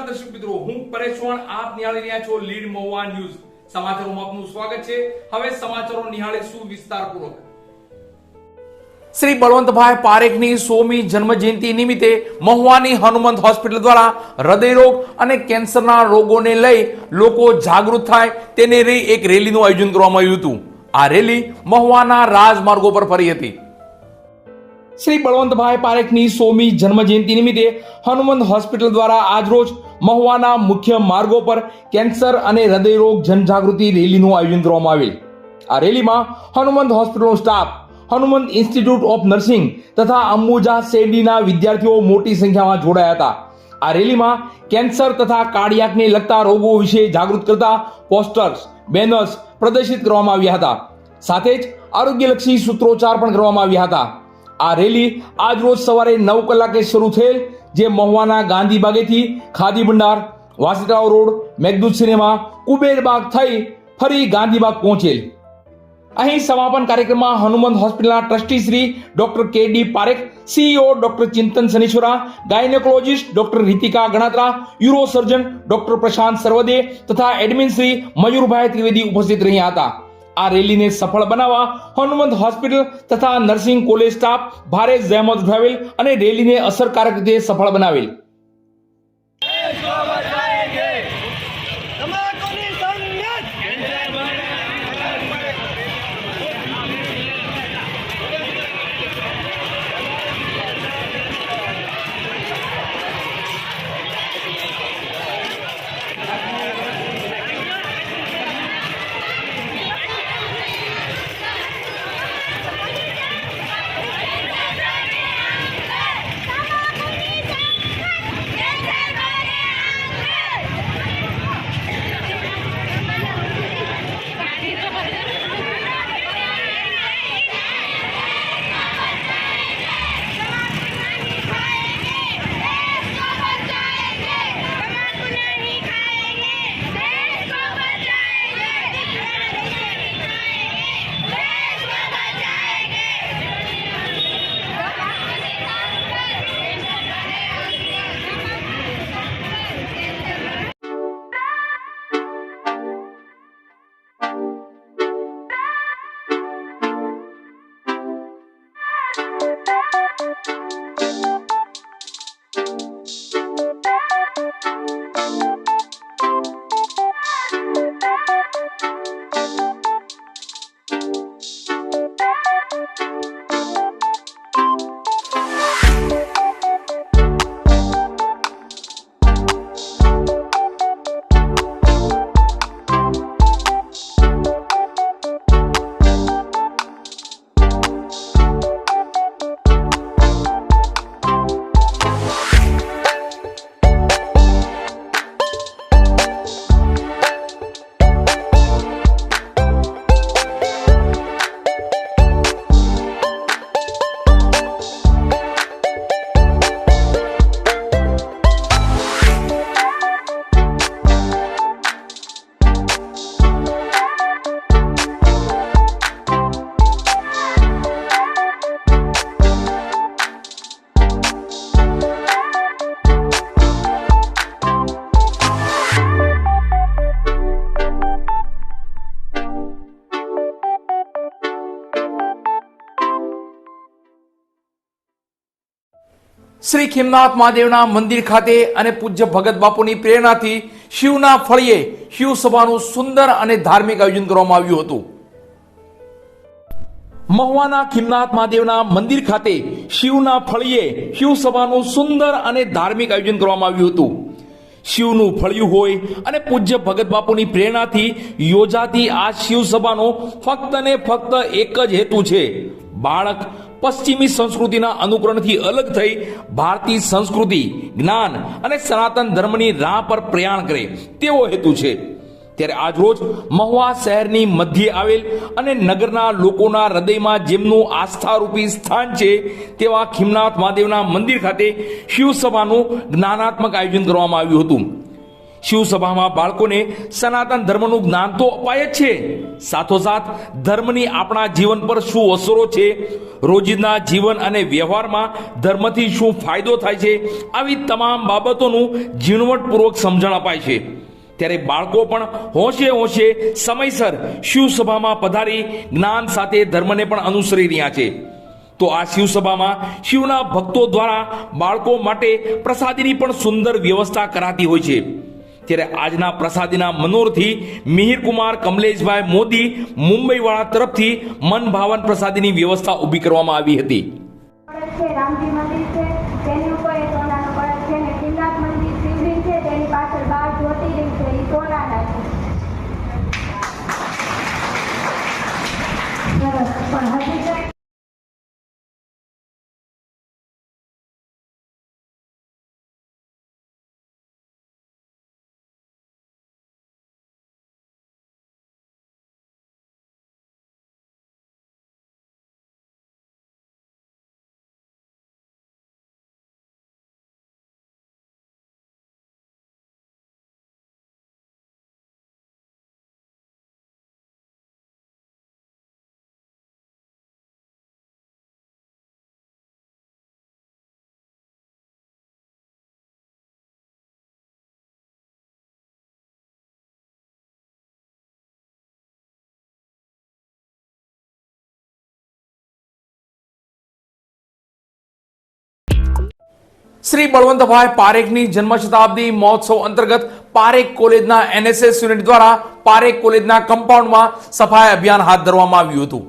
દર્શક મિત્રો, હું પરેશ ચૌહાણ, આપ નિહાળી રહ્યા છો લીડ મહુવા ન્યૂઝ. સમાચારોમાં આપનું સ્વાગત છે. હવે સમાચારો નિહાળીશું વિસ્તારપૂર્વક. શ્રી બળવંતભાઈ પારેખની 100મી જન્મજયંતિ નિમિત્તે મહુવાની હનુમંત હોસ્પિટલ દ્વારા હૃદયરોગ અને કેન્સરના રોગોને લઈ લોકો જાગૃત થાય તેને લઈ એક રેલીનું આયોજન કરવામાં આવ્યું હતું. આ રેલી મહુવાના રાજમાર્ગો પર ફરી હતી. શ્રી બળવંતભાઈ પારેખની 100મી જન્મજયંતિ નિમિત્તે હનુમંત હોસ્પિટલ દ્વારા આજરોજ મહુવાના મુખ્ય માર્ગો પર કેન્સર અને હૃદયરોગ જનજાગૃતિ રેલીનું આયોજન કરવામાં આવેલ. આ રેલીમાં હનુમંત હોસ્પિટલનો staff, Hanumant institute of nursing તથા અંબુજા શેરડીના વિદ્યાર્થીઓ મોટી સંખ્યામાં જોડાયા હતા. આ રેલીમાં કેન્સર તથા કાર્ડિયાકને લગતા રોગો વિશે જાગૃત કરતા પોસ્ટર્સ, બેનર્સ પ્રદર્શિત કરવામાં આવ્યા હતા. સાથે જ આરોગ્યલક્ષી સૂત્રોચ્ચાર પણ કરવામાં આવ્યા હતા. આ રેલી આજ રોજ સવારે 9 કલાકે શરૂ થયેલ, જે મહુવાના ગાંધીબાગેથી ખાદી ભંડાર, વાસીટાવ રોડ, મેઘદૂત સિનેમા, કુબેરબાગ થઈ ફરી ગાંધીબાગ પહોંચેલ. અહીં સમાપન કાર્યક્રમમાં હનુમંત હોસ્પિટલના trustee Shri doctor K D. Parekh, CEO doctor Chintan Shanishwara, gynaecologist doctor Ritika Ganatra, uro surgeon doctor Prashant Sarvade તથા એડમિન શ્રી મયુરભાઈ ત્રિવેદી ઉપસ્થિત રહ્યા હતા. આ રેલીને સફળ બનાવવા હનુમંત હોસ્પિટલ તથા નર્સિંગ કોલેજ સ્ટાફ ભારે જહેમત ઉઠાવેલ અને રેલીને અસરકારક રીતે સફળ બનાવેલ. શ્રી ખીમનાથ મહાદેવના મંદિર ખાતે અને પૂજ્ય ભગત બાપુની પ્રેરણાથી શિવના ફળિયે શિવ સભાનું સુંદર અને ધાર્મિક આયોજન કરવામાં આવ્યું હતું. મહુવાના ખીમનાથ મહાદેવના મંદિર ખાતે શિવના ફળિયે શિવ સભાનું સુંદર અને ધાર્મિક આયોજન કરવામાં આવ્યું હતું. શિવનું ફળિયું હોય અને પૂજ્ય ભગત બાપુની પ્રેરણાથી યોજાતી આ શિવ સભાનો ફક્ત ને ફક્ત એક જ હેતુ છે: બાળક પશ્ચિમી સંસ્કૃતિના અનુકરણથી અલગ થઈ ભારતીય સંસ્કૃતિ, જ્ઞાન અને સનાતન ધર્મની રાહ પર પ્રયાણ કરે તેવો હેતુ છે. ત્યારે આજરોજ મહુવા શહેરની મધ્યે આવેલ અને નગરના લોકોના હૃદયમાં જેમનું આસ્થારૂપી સ્થાન છે તેવા ખીમનાથ મહાદેવના મંદિર ખાતે શિવસભાનું જ્ઞાનાત્મક આયોજન કરવામાં આવ્યું હતું. શિવસભામાં બાળકોને સનાતન ધર્મનું જ્ઞાન તો અપાય જ છે, સાથોસાથ ધર્મની આપણા જીવન પર શું અસરો છે, રોજિંદા જીવન અને વ્યવહારમાં ધર્મથી શું ફાયદો થાય છે, આવી તમામ બાબતોનું ઝીણવટપૂર્વક સમજણ અપાય છે। ત્યારે બાળકો પણ હોંશે હોંશે સમયસર શિવસભામાં પધારી જ્ઞાન સાથે ધર્મને પણ અનુસરી રહ્યા છે। તો આ શિવસભામાં શિવના ભક્તો દ્વારા બાળકો માટે પ્રસાદીની પણ સુંદર વ્યવસ્થા કરાતી હોય છે। ત્યારે આજના પ્રસાદીના મનોરથી મિહિરકુમાર કમલેશભાઈ મોદી મુંબઈ વાળા તરફથી મન ભાવન પ્રસાદીની વ્યવસ્થા ઊભી કરવામાં આવી હતી। રામજી મંદિર છે તેની ઉપર એ સોનાનો કળશ છે ને શ્રીનાથ મંદિર શિવલિંગ છે તેની પાછળ 12 જ્યોતિર્લિંગ છે એ સોનાના છે। સરસ, પણ હજી કંઈ શ્રી બળવંતભાઈ પારેખની જન્મ શતાબ્દી મહોત્સવ અંતર્ગત પારેખ કોલેજના એનએસએસ યુનિટ દ્વારા પારેખ કોલેજના કમ્પાઉન્ડમાં સફાઈ અભિયાન હાથ ધરવામાં આવ્યું હતું।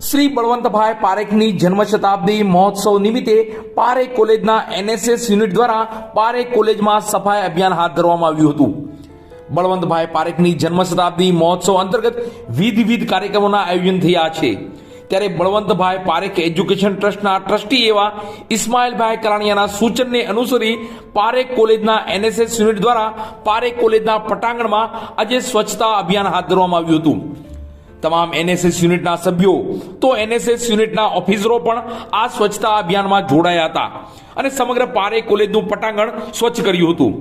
શ્રી બળવંતભાઈ પારેખની જન્મ શતાબ્દી મહોત્સવ નિમિત્તે પારેખ કોલેજના એનએસએસ યુનિટ દ્વારા પારેખ કોલેજમાં સફાઈ અભિયાન હાથ ધરવામાં આવ્યું હતું। બળવંતભાઈ પારેખની જન્મ શતાબ્દી મહોત્સવ અંતર્ગત વિવિધ કાર્યક્રમોના આયોજન થયા છે। ત્યારે બળવંતભાઈ પારેખ એજ્યુકેશન ટ્રસ્ટના ટ્રસ્ટી એવા ઇસ્માઇલભાઈ કલાણીયાના સૂચનને અનુસરી પારેખ કોલેજના એનએસએસ યુનિટ દ્વારા પારેખ કોલેજના પટાંગણમાં આજે સ્વચ્છતા અભિયાન હાથ ધરવામાં આવ્યું હતું। તમામ એનએસએસ યુનિટના સભ્યો તો એનએસએસ યુનિટના ઓફિસરો પણ આ સ્વચ્છતા અભિયાનમાં જોડાયા હતા અને સમગ્ર પારેખ કોલેજનું પટાંગણ સ્વચ્છ કર્યું હતું।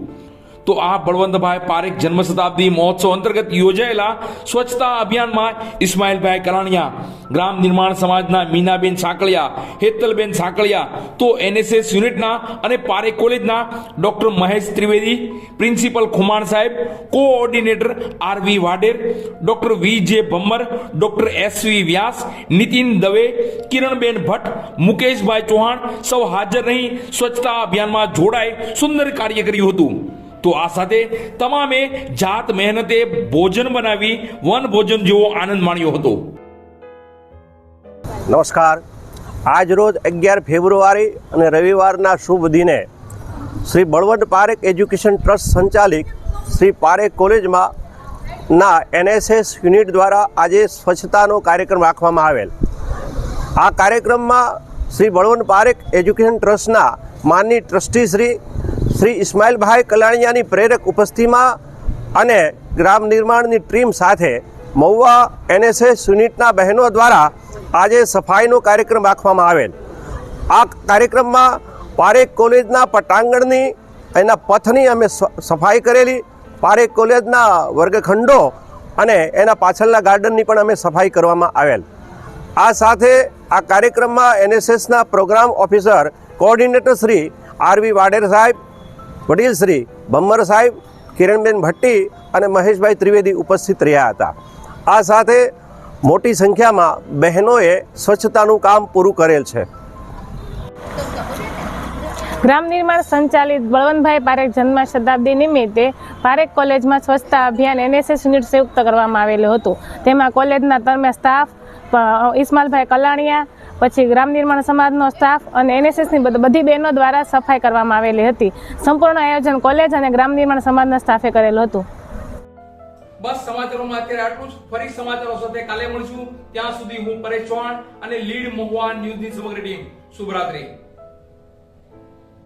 તો આ બળવંતભાઈ પારેખ જન્મ શતાબ્દી મહોત્સવ અંતર્ગત યોજાયેલા સ્વચ્છતા અભિયાનમાં ઇસ્માઇલભાઈ કલાણીયા, ગ્રામ નિર્માણ સમાજના મીનાબેન સાંકળિયા, હેતલબેન સાંકળિયા, તો એનએસએસ યુનિટના અને પારેખ કોલેજના ડોક્ટર મહેશ ત્રિવેદી, પ્રિન્સિપલ ખુમાણ સાહેબ, કોઓર્ડિનેટર આરવી વાડેર, ડોક્ટર વી.જે. ભમ્મર, ડોક્ટર એસ.વી. વ્યાસ, નીતિન દવે, કિરણબેન ભટ્ટ, મુકેશભાઈ ચૌહાણ સૌ હાજર રહી સ્વચ્છતા અભિયાનમાં જોડાઈ સુંદર કાર્ય કર્યું હતું। તો આ સાથે તમામે જાત મહેનતે ભોજન બનાવી વન ભોજન જેવો આનંદ માણ્યો હતો। નમસ્કાર। આજ રોજ 11 ફેબ્રુઆરી અને રવિવારના શુભ દિને શ્રી બળવંત પારેખ એજ્યુકેશન ટ્રસ્ટ સંચાલિત શ્રી પારેખ કોલેજમાં ના એનએસએસ યુનિટ દ્વારા આજે સ્વચ્છતાનો કાર્યક્રમ રાખવામાં આવેલ। આ કાર્યક્રમમાં શ્રી બળવંત પારેખ એજ્યુકેશન ટ્રસ્ટના માનનીય ટ્રસ્ટી શ્રી ઇસ્માઇલભાઈ કલાણીયાની પ્રેરક ઉપસ્થિતિમાં અને ગ્રામ નિર્માણની ટીમ સાથે મહુવા એનએસએસ યુનિટના બહેનો દ્વારા આજે સફાઈનો કાર્યક્રમ રાખવામાં આવેલ। આ કાર્યક્રમમાં પારેખ કોલેજના પટાંગણની એના પથની અમે સફાઈ કરેલી, પારેખ કોલેજના વર્ગખંડો અને એના પાછળના ગાર્ડનની પણ અમે સફાઈ કરવામાં આવેલ। આ સાથે આ કાર્યક્રમમાં એનએસએસના programme officer coordinator Shri R V Vader સાહેબ, વડીલ શ્રી ભમ્મર સાહેબ, કિરણબેન ભટ્ટી અને મહેશભાઈ ત્રિવેદી ઉપસ્થિત રહ્યા હતા। આ સાથે મોટી સંખ્યામાં બહેનોએ સ્વચ્છતાનું કામ પૂરું કરેલ છે। ગ્રામ નિર્માણ સંચાલિત બળવંતભાઈ પારેખ જન્મ શતાબ્દી નિમિત્તે પારેખ કોલેજમાં સ્વચ્છતા અભિયાન એનએસએસ યુનિટ સંયુક્ત કરવામાં આવેલું હતું। તેમાં કોલેજના તમામ સ્ટાફ, ઇસ્માઇલભાઈ કલાણીયા, પછી ગ્રામ નિર્માણ સમાજનો સ્ટાફ અને એનએસએસની બધી બહેનો દ્વારા સફાઈ કરવામાં આવેલી હતી। સંપૂર્ણ આયોજન કોલેજ અને ગ્રામ નિર્માણ સમાજના સ્ટાફે કરેલું હતું। બસ સમાચારોમાં અત્યારે આટલું જ। ફરી સમાચારો સાથે કાલે મળીશું। ત્યાં સુધી હું પરેશ ચૌહાણ અને લીડ મહુવા ન્યૂઝની સમગ્ર ટીમ શુભરાત્રી।